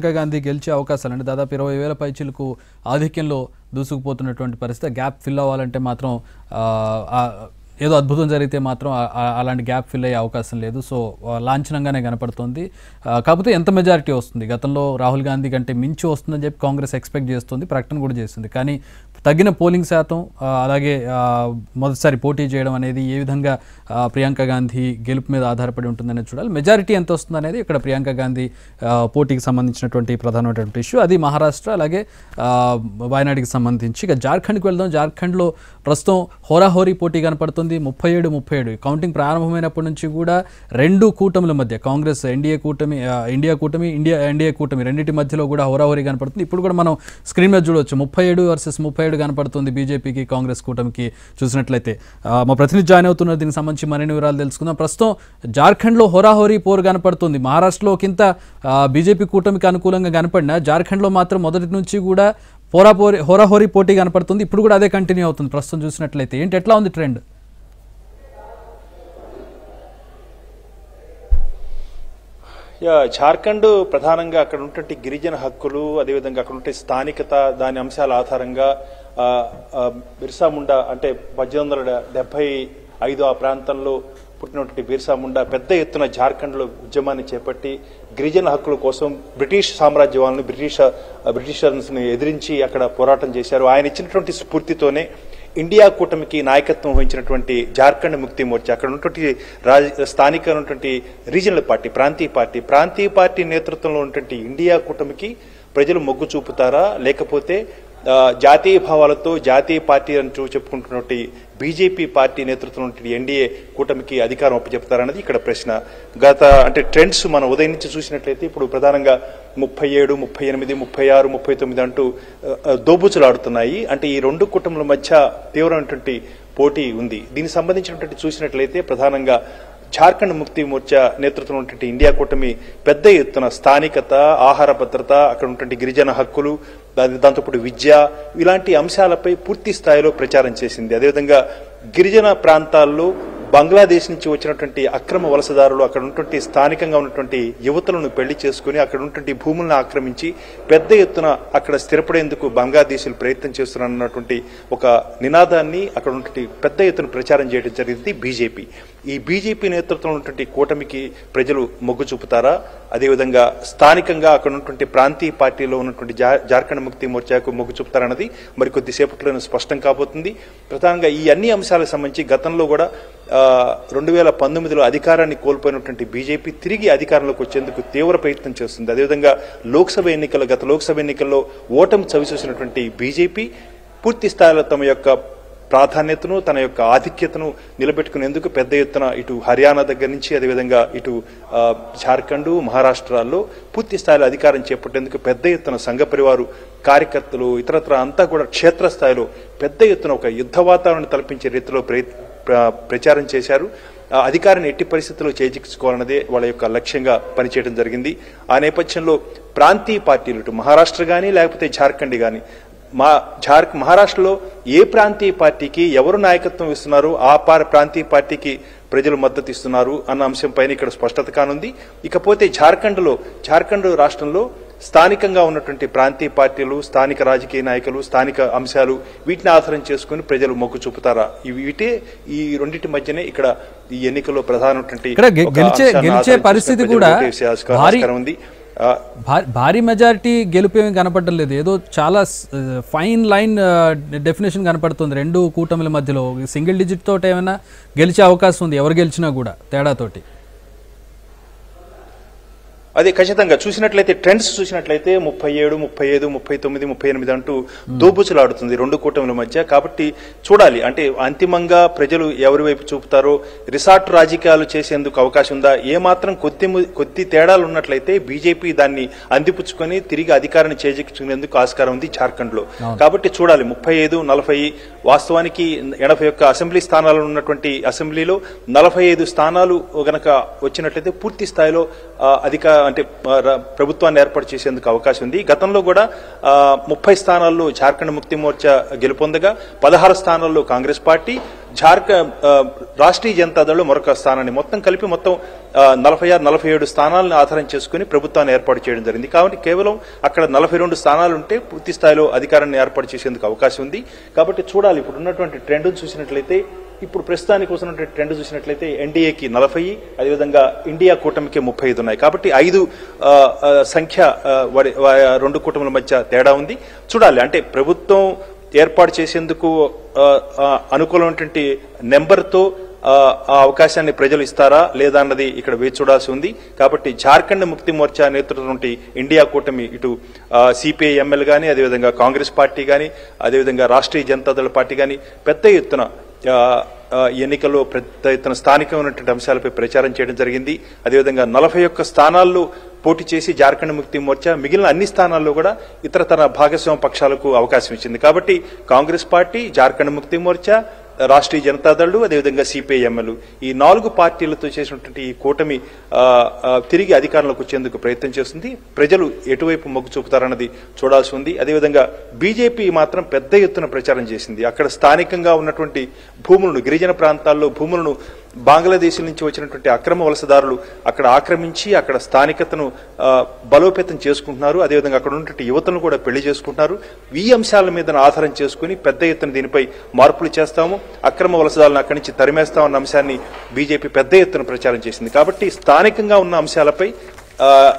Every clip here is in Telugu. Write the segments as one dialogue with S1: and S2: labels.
S1: ప్రియాంక గాంధీ గెలిచే అవకాశాలు అంటే దాదాపు 20,000 పైచిలకు ఆధిక్యంలో దూసుకుపోతున్నటువంటి పరిస్థితి. గ్యాప్ ఫిల్ అవ్వాలంటే మాత్రం ఏదో అద్భుతం జరిగితే మాత్రం అలాంటి గ్యాప్ ఫిల్ అయ్యే అవకాశం లేదు. సో లాంఛనంగానే కనపడుతుంది. కాకపోతే ఎంత మెజారిటీ వస్తుంది? గతంలో రాహుల్ గాంధీ కంటే మించి వస్తుందని చెప్పి కాంగ్రెస్ ఎక్స్పెక్ట్ చేస్తుంది, ప్రకటన కూడా చేస్తుంది. కానీ తగ్గిన పోలింగ్ శాతం అలాగే మొదటిసారి పోటీ చేయడం అనేది ఏ విధంగా ప్రియాంక గాంధీ గెలుపు మీద ఆధారపడి ఉంటుందనేది చూడాలి. మెజారిటీ ఎంత వస్తుంది అనేది ఇక్కడ ప్రియాంక గాంధీ పోటీకి సంబంధించినటువంటి ప్రధానమైనటువంటి ఇష్యూ. అది మహారాష్ట్ర అలాగే వాయనాడికి సంబంధించి. ఇక జార్ఖండ్కి వెళ్దాం. జార్ఖండ్లో ప్రస్తుతం హోరాహోరీ పోటీ కనపడుతుంది. 37 కౌంటింగ్ ప్రారంభమైనప్పటి నుంచి కూడా రెండు కూటమిల మధ్య కాంగ్రెస్ ఎన్డీఏ కూటమి రెండింటి మధ్యలో కూడా హోరాహోరీ కనపడుతుంది. ఇప్పుడు కూడా మనం స్క్రీన్ మీద చూడవచ్చు 37 వర్సెస్ 37 కనపడుతుంది బీజేపీకి కాంగ్రెస్ కూటమికి చూసినట్లయితే. మా ప్రతినిధి జాయిన్ అవుతున్నారు, దీనికి సంబంధించి మరిన్ని వివరాలు తెలుసుకుందాం. ప్రస్తుతం జార్ఖండ్లో హోరాహోరీ పోరు కనపడుతుంది. మహారాష్ట్రలో కింద బీజేపీ కూటమికి అనుకూలంగా కనపడినా జార్ఖండ్లో మాత్రం మొదటి నుంచి కూడా హోరాహోరీ పోటీ కనపడుతుంది. ఇప్పుడు కూడా అదే కంటిన్యూ అవుతుంది ప్రస్తుతం చూసినట్లయితే. ఏంటి, ఎట్లా ఉంది ట్రెండ్?
S2: జార్ఖండ్ ప్రధానంగా అక్కడ ఉన్నటువంటి గిరిజన హక్కులు, అదేవిధంగా అక్కడ ఉంటే స్థానికత, దాని అంశాల ఆధారంగా బిర్సా ముండా అంటే 1875 ఆ ప్రాంతంలో పుట్టినటువంటి బిర్సా ముండా పెద్ద ఎత్తున జార్ఖండ్లో ఉద్యమాన్ని చేపట్టి గిరిజన హక్కుల కోసం బ్రిటిష్ సామ్రాజ్యాలను బ్రిటిషర్స్ని ఎదిరించి అక్కడ పోరాటం చేశారు. ఆయన ఇచ్చినటువంటి స్ఫూర్తితోనే ఇండియా కూటమికి నాయకత్వం వహించినటువంటి జార్ఖండ్ ముక్తి మోర్చా, అక్కడ ఉన్నటువంటి స్థానిక ఉన్నటువంటి రీజనల్ పార్టీ, ప్రాంతీయ పార్టీ నేతృత్వంలో ఉన్నటువంటి ఇండియా కూటమికి ప్రజలు మొగ్గు చూపుతారా, లేకపోతే జాతీయ భావాలతో జాతీయ పార్టీ అంటూ చెప్పుకుంటున్నటువంటి బీజేపీ పార్టీ నేతృత్వంలో ఉన్నటువంటి ఎన్డీఏ కూటమికి అధికారం అప్పచెప్తారన్నది ఇక్కడ ప్రశ్న. అంటే ట్రెండ్స్ మనం ఉదయం నుంచి చూసినట్లయితే ఇప్పుడు ప్రధానంగా 37, 38, 36, 39 అంటూ దోబూచులాడుతున్నాయి. అంటే ఈ రెండు కూటముల మధ్య తీవ్రమైనటువంటి పోటీ ఉంది. దీనికి సంబంధించినటువంటి చూసినట్లయితే ప్రధానంగా జార్ఖండ్ ముక్తి మోర్చా నేతృత్వంలో ఉన్నటువంటి ఇండియా కూటమి పెద్ద ఎత్తున స్థానికత, ఆహార భద్రత, అక్కడ ఉన్నటువంటి గిరిజన హక్కులు, దాంతోపాటు విద్య, ఇలాంటి అంశాలపై పూర్తి స్థాయిలో ప్రచారం చేసింది. అదేవిధంగా గిరిజన ప్రాంతాల్లో బంగ్లాదేశ్ నుంచి వచ్చినటువంటి అక్రమ వలసదారులు అక్కడ ఉన్నటువంటి స్థానికంగా ఉన్నటువంటి యువతులను పెళ్లి చేసుకుని అక్కడ ఉన్నటువంటి భూములను ఆక్రమించి పెద్ద ఎత్తున అక్కడ స్థిరపడేందుకు బంగ్లాదేశీలు ప్రయత్నం చేస్తున్నటువంటి ఒక నినాదాన్ని అక్కడ ఉన్నటువంటి పెద్ద ఎత్తున ప్రచారం చేయడం జరిగింది బీజేపీ. ఈ బీజేపీ నేతృత్వంలో ఉన్నటువంటి కూటమికి ప్రజలు మొగ్గు చూపుతారా, అదేవిధంగా స్థానికంగా అక్కడ ఉన్నటువంటి ప్రాంతీయ పార్టీలో ఉన్నటువంటి జార్ఖండ్ ముక్తి మోర్చాకు మొగ్గు చూపుతారన్నది మరి కొద్దిసేపట్లోనే స్పష్టం కాబోతుంది. ప్రధానంగా ఈ అన్ని అంశాలకు సంబంధించి గతంలో కూడా 2019లో అధికారాన్ని కోల్పోయినటువంటి బీజేపీ తిరిగి అధికారంలోకి వచ్చేందుకు తీవ్ర ప్రయత్నం చేస్తుంది. అదేవిధంగా గత లోక్సభ ఎన్నికల్లో ఓటమి చవిచూసినటువంటి బీజేపీ పూర్తి స్థాయిలో తమ యొక్క ప్రాధాన్యతను, తన యొక్క ఆధిక్యతను నిలబెట్టుకునేందుకు పెద్ద ఎత్తున ఇటు హర్యానా దగ్గర నుంచి అదేవిధంగా ఇటు జార్ఖండ్, మహారాష్ట్రాల్లో పూర్తి స్థాయిలో అధికారం చేపట్టేందుకు పెద్ద ఎత్తున సంఘ పరివారు కార్యకర్తలు ఇతరత్ర అంతా కూడా క్షేత్రస్థాయిలో పెద్ద ఎత్తున ఒక యుద్ధ వాతావరణం తలపించే రీతిలో ప్రచారం చేశారు. అధికారాన్ని ఎట్టి పరిస్థితుల్లో చేజిక్చుకోవాలన్నదే వాళ్ళ యొక్క లక్ష్యంగా పనిచేయడం జరిగింది. ఆ నేపథ్యంలో ప్రాంతీయ పార్టీలు ఇటు మహారాష్ట్ర కానీ లేకపోతే జార్ఖండ్ కానీ మహారాష్ట్రలో ఏ ప్రాంతీయ పార్టీకి ఎవరు నాయకత్వం ఇస్తున్నారో ఆ ప్రాంతీయ పార్టీకి ప్రజలు మద్దతు ఇస్తున్నారు అన్న అంశంపైన ఇక్కడ స్పష్టత కానుంది. ఇకపోతే జార్ఖండ్ రాష్ట్రంలో స్థానికంగా ఉన్నటువంటి ప్రాంతీయ పార్టీలు, స్థానిక రాజకీయ నాయకులు, స్థానిక అంశాలు వీటిని ఆధారం చేసుకుని ప్రజలు మొగ్గు చూపుతారా, వీటే ఈ రెండింటి మధ్యనే ఇక్కడ ఈ ఎన్నికల్లో ప్రధానమైనటువంటి
S1: గెలిచే పరిస్థితి కూడా ఉంది. భారీ మెజారిటీ గెలుపేమీ కనపడడం లేదు. ఏదో చాలా ఫైన్ లైన్ డెఫినేషన్ కనపడుతుంది రెండు కూటమిల మధ్యలో. సింగిల్ డిజిట్ తోటి ఏమైనా గెలిచే అవకాశం ఉంది, ఎవరు గెలిచినా కూడా తేడాతోటి.
S2: అదే ఖచ్చితంగా చూసినట్లయితే ట్రెండ్స్ చూసినట్లయితే 37, 35, 39, 38 అంటూ దోబుచులాడుతుంది రెండు కూటమిల మధ్య. కాబట్టి చూడాలి, అంటే అంతిమంగా ప్రజలు ఎవరి వైపు చూపుతారో, రిసార్ట్ రాజకీయాలు చేసేందుకు అవకాశం ఉందా, ఏమాత్రం కొద్ది తేడాలు ఉన్నట్లయితే బీజేపీ దాన్ని అందిపుచ్చుకొని తిరిగి అధికారాన్ని చేజిక్చుకునేందుకు ఆస్కారం ఉంది జార్ఖండ్ లో. కాబట్టి చూడాలి 35, 40 వాస్తవానికి 81 అసెంబ్లీ స్థానాలు ఉన్నటువంటి అసెంబ్లీలో 45 స్థానాలు గనక వచ్చినట్లయితే పూర్తి స్థాయిలో అంటే ప్రభుత్వాన్ని ఏర్పాటు చేసేందుకు అవకాశం ఉంది. గతంలో కూడా 30 స్థానాల్లో జార్ఖండ్ ముక్తి మోర్చా గెలుపొందగా 16 స్థానాల్లో కాంగ్రెస్ పార్టీ, రాష్ట్రీయ జనతాదళ్ మరొక స్థానాన్ని మొత్తం కలిపి 46-47 స్థానాలను ఆధారం చేసుకుని ప్రభుత్వాన్ని ఏర్పాటు చేయడం జరిగింది. కాబట్టి కేవలం అక్కడ 42 స్థానాలు ఉంటే పూర్తి స్థాయిలో అధికారాన్ని ఏర్పాటు చేసేందుకు అవకాశం ఉంది. కాబట్టి చూడాలి, ఇప్పుడు ఉన్నటువంటి ట్రెండ్ చూసినట్లయితే, ఇప్పుడు ప్రస్తుతానికి వస్తున్నటువంటి ట్రెండ్ చూసినట్లయితే ఎన్డీఏకి 40, అదేవిధంగా ఇండియా కూటమికి 35 ఉన్నాయి. కాబట్టి 5 సంఖ్య రెండు కూటముల మధ్య తేడా ఉంది. చూడాలి, అంటే ప్రభుత్వం ఏర్పాటు చేసేందుకు అనుకూలమైనటువంటి నెంబర్తో ఆ అవకాశాన్ని ప్రజలు ఇస్తారా లేదా అన్నది ఇక్కడ వేచి చూడాల్సి ఉంది. కాబట్టి జార్ఖండ్ ముక్తి మోర్చా నేతృత్వం నుండి ఇండియా కూటమి, ఇటు సిపిఐ ఎంఎల్ కానీ, అదేవిధంగా కాంగ్రెస్ పార్టీ కానీ, అదేవిధంగా రాష్ట్రీయ జనతాదళ్ పార్టీ కానీ పెద్ద ఎత్తున ఎన్నికల్లో పెద్ద ఎత్తున స్థానికమైనటువంటి అంశాలపై ప్రచారం చేయడం జరిగింది. అదేవిధంగా 41 స్థానాల్లో పోటీ చేసి జార్ఖండ్ ముక్తి మోర్చా మిగిలిన అన్ని స్థానాల్లో కూడా ఇతరతర భాగస్వామ్య పక్షాలకు అవకాశం ఇచ్చింది. కాబట్టి కాంగ్రెస్ పార్టీ, జార్ఖండ్ ముక్తి మోర్చా, రాష్ట్రీయ జనతాదళ్, అదేవిధంగా సిపిఐ ఎంఎల్, ఈ 4 పార్టీలతో చేసినటువంటి ఈ కూటమి తిరిగి అధికారంలోకి వచ్చేందుకు ప్రయత్నం చేస్తుంది. ప్రజలు ఎటువైపు మొగ్గు చూపుతారన్నది చూడాల్సి ఉంది. అదేవిధంగా బీజేపీ మాత్రం పెద్ద ఎత్తున ప్రచారం చేసింది. అక్కడ స్థానికంగా ఉన్నటువంటి భూములను, గిరిజన ప్రాంతాల్లో భూములను బంగ్లాదేశ్ నుంచి వచ్చినటువంటి అక్రమ వలసదారులు అక్కడ ఆక్రమించి అక్కడ స్థానికతను బలోపేతం చేసుకుంటున్నారు. అదేవిధంగా అక్కడ ఉన్నటువంటి యువతను కూడా పెళ్లి చేసుకుంటున్నారు. ఈ అంశాల మీద ఆధారం చేసుకుని పెద్ద ఎత్తున దీనిపై మార్పులు చేస్తాము, అక్రమ వలసదారులను అక్కడి నుంచి తరిమేస్తామన్న అంశాన్ని బీజేపీ పెద్ద ఎత్తున ప్రచారం చేసింది. కాబట్టి స్థానికంగా ఉన్న అంశాలపై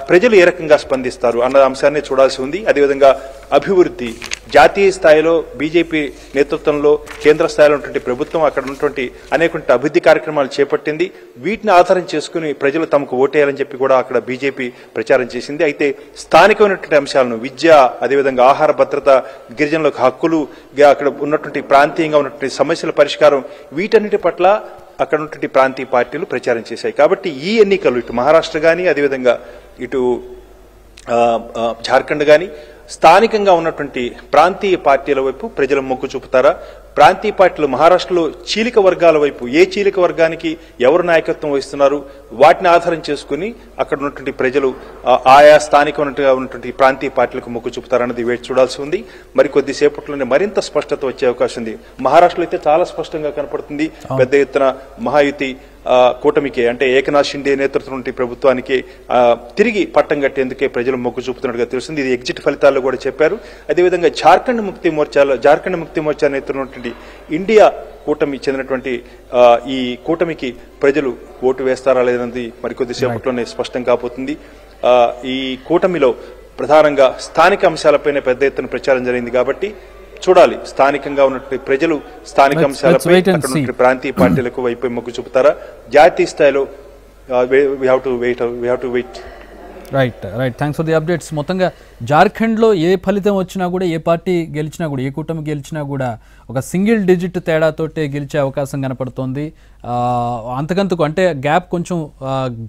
S2: ప్రజలు ఏ రకంగా స్పందిస్తారు అన్న అంశాన్ని చూడాల్సి ఉంది. అదేవిధంగా అభివృద్ధి, జాతీయ స్థాయిలో బీజేపీ నేతృత్వంలో కేంద్ర స్థాయిలో ఉన్నటువంటి ప్రభుత్వం అక్కడ ఉన్నటువంటి అనేక అభివృద్ధి కార్యక్రమాలు చేపట్టింది. వీటిని ఆధారం చేసుకుని ప్రజలు తమకు ఓటేయాలని చెప్పి కూడా అక్కడ బీజేపీ ప్రచారం చేసింది. అయితే స్థానికమైనటువంటి అంశాలను, విద్య, అదేవిధంగా ఆహార భద్రత, గిరిజనులకు హక్కులు, అక్కడ ఉన్నటువంటి ప్రాంతీయంగా ఉన్నటువంటి సమస్యల పరిష్కారం, వీటన్నిటి పట్ల అక్కడ ఉన్నటువంటి ప్రాంతీయ పార్టీలు ప్రచారం చేశాయి. కాబట్టి ఈ ఎన్నికలు ఇటు మహారాష్ట్ర కానీ, అదేవిధంగా ఇటు జార్ఖండ్ కానీ స్థానికంగా ఉన్నటువంటి ప్రాంతీయ పార్టీల వైపు ప్రజల మొగ్గు చూపుతారా? ప్రాంతీయ పార్టీలు మహారాష్ట్రలో చీలిక వర్గాల వైపు, ఏ చీలిక వర్గానికి ఎవరు నాయకత్వం వహిస్తున్నారు, వాటిని ఆధారం చేసుకుని అక్కడ ఉన్నటువంటి ప్రజలు ఆయా స్థానికంగా ఉన్నటువంటి ప్రాంతీయ పార్టీలకు మొగ్గు చూపుతారన్నది వేచి చూడాల్సి ఉంది. మరి కొద్దిసేపట్లోనే మరింత స్పష్టత వచ్చే అవకాశం ఉంది. మహారాష్ట్రలో అయితే చాలా స్పష్టంగా కనపడుతుంది. పెద్ద ఎత్తున మహాయుతి కూటమికి, అంటే ఏకనాథ్ షిండే నేతృత్వం నుండి ప్రభుత్వానికి తిరిగి పట్టం కట్టేందుకే ప్రజలు మొగ్గు చూపుతున్నట్టుగా తెలుస్తుంది. ఇది ఎగ్జిట్ ఫలితాల్లో కూడా చెప్పారు. అదేవిధంగా జార్ఖండ్ ముక్తి మోర్చా నేతృత్వం ఇండియా కూటమి చెందినటువంటి ఈ కూటమికి ప్రజలు ఓటు వేస్తారా లేదన్నది మరికొద్దిసేపట్లోనే స్పష్టం కాబోతుంది. ఈ కూటమిలో ప్రధానంగా స్థానిక అంశాలపైనే పెద్ద ఎత్తున ప్రచారం జరిగింది. కాబట్టి చూడాలి, స్థానికంగా ఉన్నటువంటి ప్రజలు స్థానిక అంశాలపై అక్కడ ఉన్న ప్రాంతీయ పార్టీలకు వైపు మొగ్గు చూపుతారా? జాతీయ స్థాయిలో we have to wait.
S1: Right. Thanks for the updates. మొత్తంగా జార్ఖండ్లో ఏ ఫలితం వచ్చినా కూడా, ఏ పార్టీ గెలిచినా కూడా, ఏ కూటమి గెలిచినా కూడా ఒక సింగిల్ డిజిట్ తేడాతోటే గెలిచే అవకాశం కనపడుతోంది. అంతకంతకు అంటే కొంచెం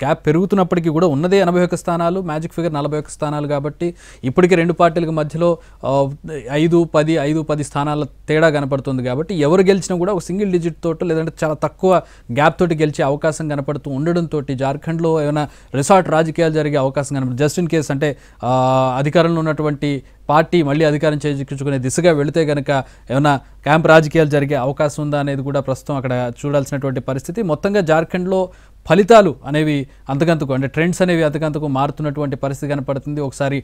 S1: గ్యాప్ పెరుగుతున్నప్పటికీ కూడా ఉన్నదే 81 స్థానాలు, మ్యాజిక్ ఫిగర్ 41 స్థానాలు. కాబట్టి ఇప్పటికే రెండు పార్టీలకు మధ్యలో 5-10 స్థానాల తేడా కనపడుతుంది. కాబట్టి ఎవరు గెలిచినా కూడా ఒక సింగిల్ డిజిట్ తోటి, లేదంటే చాలా తక్కువ గ్యాప్ తోటి గెలిచే అవకాశం కనపడుతూ ఉండడంతో జార్ఖండ్లో ఏమైనా రిసార్ట్ రాజకీయాలు జరిగే అవకాశం కనపడుతుంది. జస్ట్ ఇన్ కేస్ అంటే అధికారంలో ఉన్నటువంటి పార్టీ మళ్ళీ అధికారం చేజిక్కించుకునే దిశగా వెళితే కనుక ఏమైనా క్యాంప్ రాజకీయాలు జరిగే అవకాశం ఉందా అనేది కూడా ప్రస్తుతం అక్కడ చూడాల్సినటువంటి పరిస్థితి. మొత్తంగా జార్ఖండ్లో ఫలితాలు అనేవి అంతకంతకు, అంటే ట్రెండ్స్ అనేవి అంతకంతకు మారుతున్నటువంటి పరిస్థితి కనపడుతుంది. ఒకసారి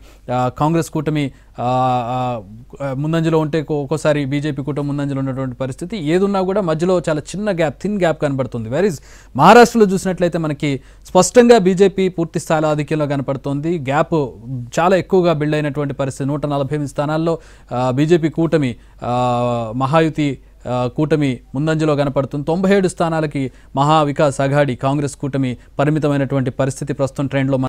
S1: కాంగ్రెస్ కూటమి ముందంజలో ఉంటే, ఒక్కోసారి బీజేపీ కూటమి ముందంజలో ఉన్నటువంటి పరిస్థితి. ఏదున్నా కూడా మధ్యలో చాలా చిన్న గ్యాప్, థిన్ గ్యాప్ కనపడుతుంది. వెరీస్ మహారాష్ట్రలో చూసినట్లయితే మనకి స్పష్టంగా బీజేపీ పూర్తి స్థాయిలో ఆధిక్యంలో కనపడుతుంది. గ్యాప్ చాలా ఎక్కువగా బిల్డ్ అయినటువంటి పరిస్థితి. 148 స్థానాల్లో బీజేపీ కూటమి, మహాయుతి కూటమి ముందంజలో కనపడుతుంది. 97 స్థానాలకి మహా వికాస్ అఘాడి కాంగ్రెస్ కూటమి పరిమితమైనటువంటి పరిస్థితి ప్రస్తుతం ట్రెండ్లో